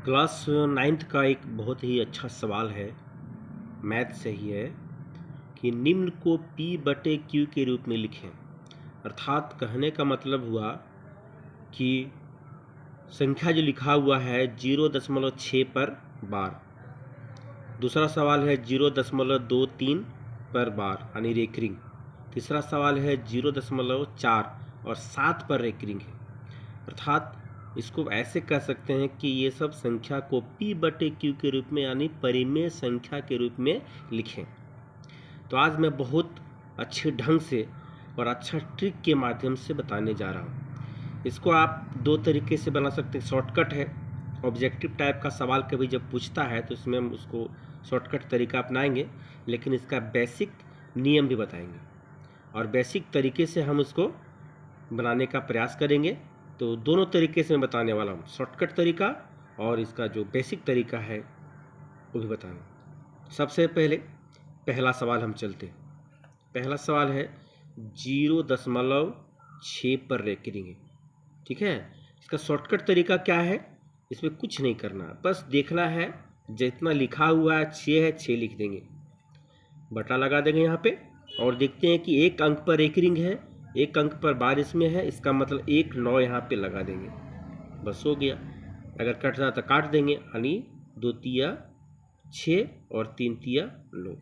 Class 9th का एक बहुत ही अच्छा सवाल है, मैथ से ही है कि निम्न को P/Q के रूप में लिखें। अर्थात कहने का मतलब हुआ कि संख्या जो लिखा हुआ है 0.6 पर बार, दूसरा सवाल है 0.23 पर बार यानी रेकरिंग, तीसरा सवाल है 0.4 और 7 पर रेकरिंग है। अर्थात इसको ऐसे कह सकते हैं कि ये सब संख्या को P/Q के रूप में यानी परिमेय संख्या के रूप में लिखें। तो आज मैं बहुत अच्छे ढंग से और अच्छा ट्रिक के माध्यम से बताने जा रहा हूँ। इसको आप दो तरीके से बना सकते हैं। शॉर्टकट है, ऑब्जेक्टिव टाइप का सवाल कभी जब पूछता है तो इसमें हम उसको शॉर्टकट तरीका अपनाएंगे, लेकिन इसका बेसिक नियम भी बताएंगे और बेसिक तरीके से हम उसको बनाने का प्रयास करेंगे। तो दोनों तरीके से मैं बताने वाला हूँ, शॉर्टकट तरीका और इसका जो बेसिक तरीका है वो भी बताना। सबसे पहले पहला सवाल हम चलते हैं। पहला सवाल है 0.6 पर रेकरिंग है, ठीक है। इसका शॉर्टकट तरीका क्या है, इसमें कुछ नहीं करना, बस देखना है जितना लिखा हुआ है 6 है, 6 लिख देंगे, बटा लगा देंगे यहाँ पे और देखते हैं कि एक अंक पर रेकरिंग है, एक अंक पर बार इसमें है, इसका मतलब 1 9 यहाँ पे लगा देंगे, बस हो गया। अगर कट रहा तो काट देंगे, यानी 2 तिया 6 और 3 तिया 9,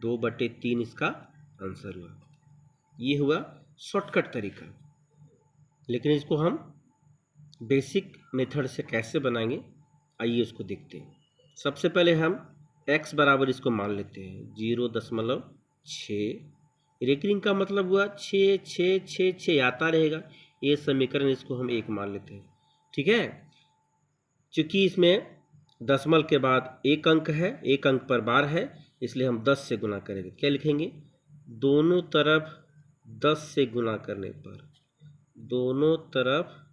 2/3 इसका आंसर हुआ। ये हुआ शॉर्टकट तरीका। लेकिन इसको हम बेसिक मेथड से कैसे बनाएंगे, आइए उसको देखते हैं। सबसे पहले हम x बराबर इसको मान लेते हैं 0.6। रेकरिंग का मतलब हुआ 6 6 6 6 आता रहेगा, ये समीकरण इसको हम 1 मान लेते हैं, ठीक है। चूंकि इसमें दशमलव के बाद एक अंक है, एक अंक पर बार है, इसलिए हम 10 से गुना करेंगे। क्या लिखेंगे, दोनों तरफ 10 से गुना करने पर, दोनों तरफ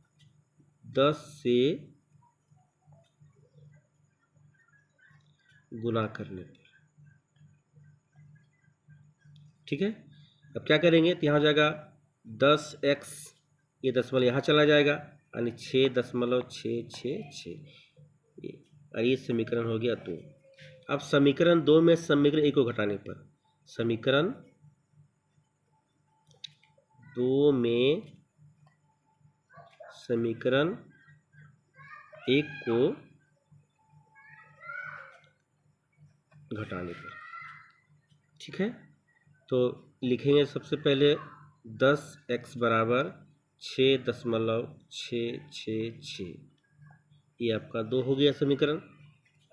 10 से गुना करने पर, ठीक है। अब क्या करेंगे, तो यहाँ हो जाएगा 10x, ये दशमलव यहाँ चला जाएगा यानी 6.666, और ये समीकरण हो गया 2। अब समीकरण 2 में समीकरण 1 को घटाने पर, समीकरण 2 में समीकरण 1 को घटाने पर, ठीक है। तो लिखेंगे सबसे पहले 10x बराबर 6.666, ये आपका 2 हो गया समीकरण।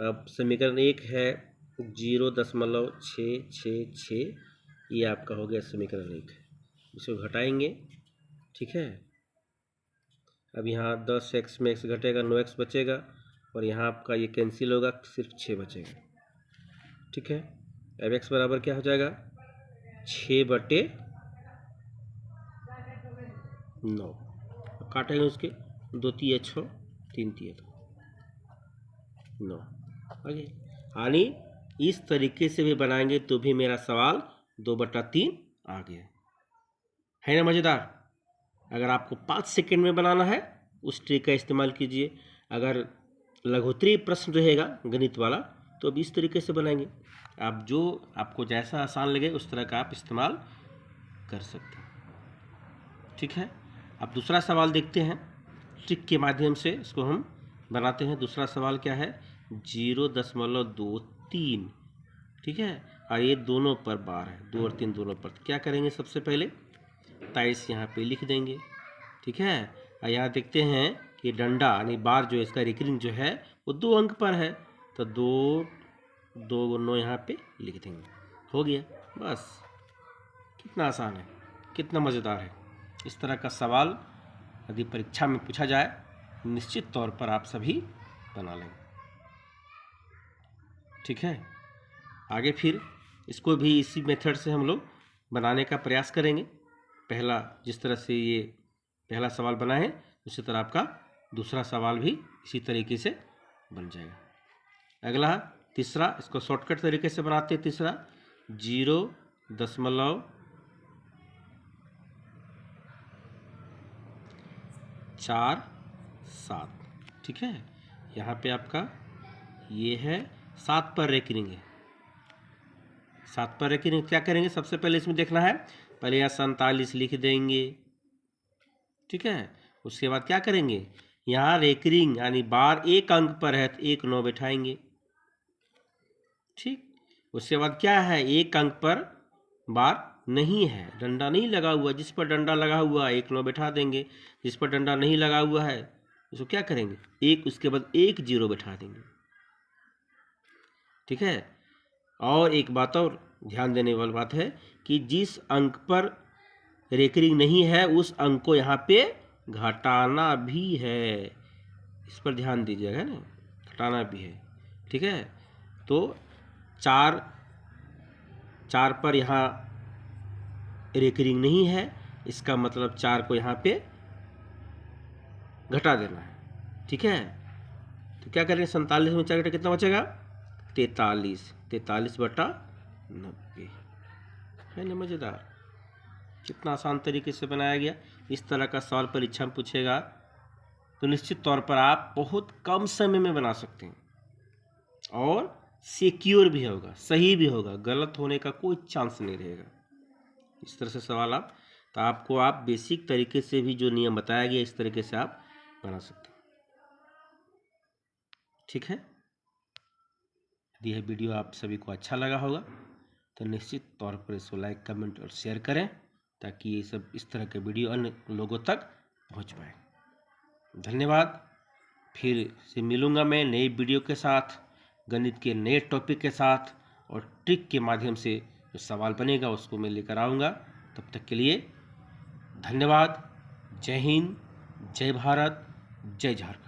अब समीकरण 1 है 0.666, ये आपका हो गया समीकरण 1। इसको घटाएंगे, ठीक है। अब यहाँ 10x में x घटेगा, 9x बचेगा और यहाँ आपका ये कैंसिल होगा, सिर्फ 6 बचेगा, ठीक है। अब x बराबर क्या हो जाएगा, 6/9, काटेंगे उसके 2 तिया 6, 3 तिया 9, आगे यानी इस तरीके से भी बनाएंगे तो भी मेरा सवाल 2/3 आ गया, है ना मज़ेदार। अगर आपको 5 सेकंड में बनाना है उस ट्रिक का इस्तेमाल कीजिए। अगर लघुत्तरी प्रश्न रहेगा गणित वाला तो अब इस तरीके से बनाएंगे। आप जो आपको जैसा आसान लगे उस तरह का आप इस्तेमाल कर सकते हैं, ठीक है। अब दूसरा सवाल देखते हैं, ट्रिक के माध्यम से इसको हम बनाते हैं। दूसरा सवाल क्या है, 0.23, ठीक है, और ये दोनों पर बार है, 2 और 3 दोनों पर। तो क्या करेंगे, सबसे पहले 23 यहाँ पे लिख देंगे, ठीक है। और यहाँ देखते हैं कि डंडा यानी बार जो है, इसका रेकरिंग जो है वो 2 अंक पर है, तो 2 2 9 यहाँ पे लिख देंगे, हो गया बस। कितना आसान है, कितना मज़ेदार है। इस तरह का सवाल यदि परीक्षा में पूछा जाए निश्चित तौर पर आप सभी बना लेंगे, ठीक है। आगे फिर इसको भी इसी मेथड से हम लोग बनाने का प्रयास करेंगे। पहला जिस तरह से ये पहला सवाल बना है उसी तरह आपका दूसरा सवाल भी इसी तरीके से बन जाएगा। अगला तीसरा, इसको शॉर्टकट तरीके से बनाते हैं। तीसरा 0.47, ठीक है, यहाँ पे आपका ये है 7 पर रेकरिंग है। 7 पर रेकरिंग क्या करेंगे, सबसे पहले इसमें देखना है, पहले यहाँ 47 लिख देंगे। ठीक है, उसके बाद क्या करेंगे, यहाँ रेकरिंग यानी बार एक अंक पर है तो 1 9 बैठाएंगे। ठीक, उसके बाद क्या है, एक अंक पर बार नहीं है, डंडा नहीं लगा हुआ, जिस पर डंडा लगा हुआ है 1 9 बैठा देंगे, जिस पर डंडा नहीं लगा हुआ है उसको क्या करेंगे, एक, उसके बाद 1 0 बैठा देंगे। ठीक है, और एक बात और ध्यान देने वाली बात है कि जिस अंक पर रेकरिंग नहीं है उस अंक को यहाँ पे घटाना भी है, इस पर ध्यान दीजिएगा ना, घटाना भी है। ठीक है, तो 4 पर यहाँ रेकरिंग नहीं है, इसका मतलब 4 को यहाँ पे घटा देना है। ठीक है, तो क्या करेंगे, 47 में 4 घटा कितना बचेगा, 43, 43/90 है ना। मज़ेदार, कितना आसान तरीके से बनाया गया। इस तरह का सवाल परीक्षा में पूछेगा तो निश्चित तौर पर आप बहुत कम समय में बना सकते हैं और सिक्योर भी होगा, सही भी होगा, गलत होने का कोई चांस नहीं रहेगा। इस तरह से सवाल आप बेसिक तरीके से भी जो नियम बताया गया इस तरीके से आप बना सकते हैं। ठीक है, यदि यह वीडियो आप सभी को अच्छा लगा होगा तो निश्चित तौर पर इसको लाइक, कमेंट और शेयर करें ताकि ये सब इस तरह के वीडियो अन्य लोगों तक पहुंच पाए। धन्यवाद। फिर से मिलूंगा मैं नई वीडियो के साथ, गणित के नए टॉपिक के साथ, और ट्रिक के माध्यम से जो सवाल बनेगा उसको मैं लेकर आऊँगा। तब तक के लिए धन्यवाद। जय हिंद, जय भारत, जय झारखंड।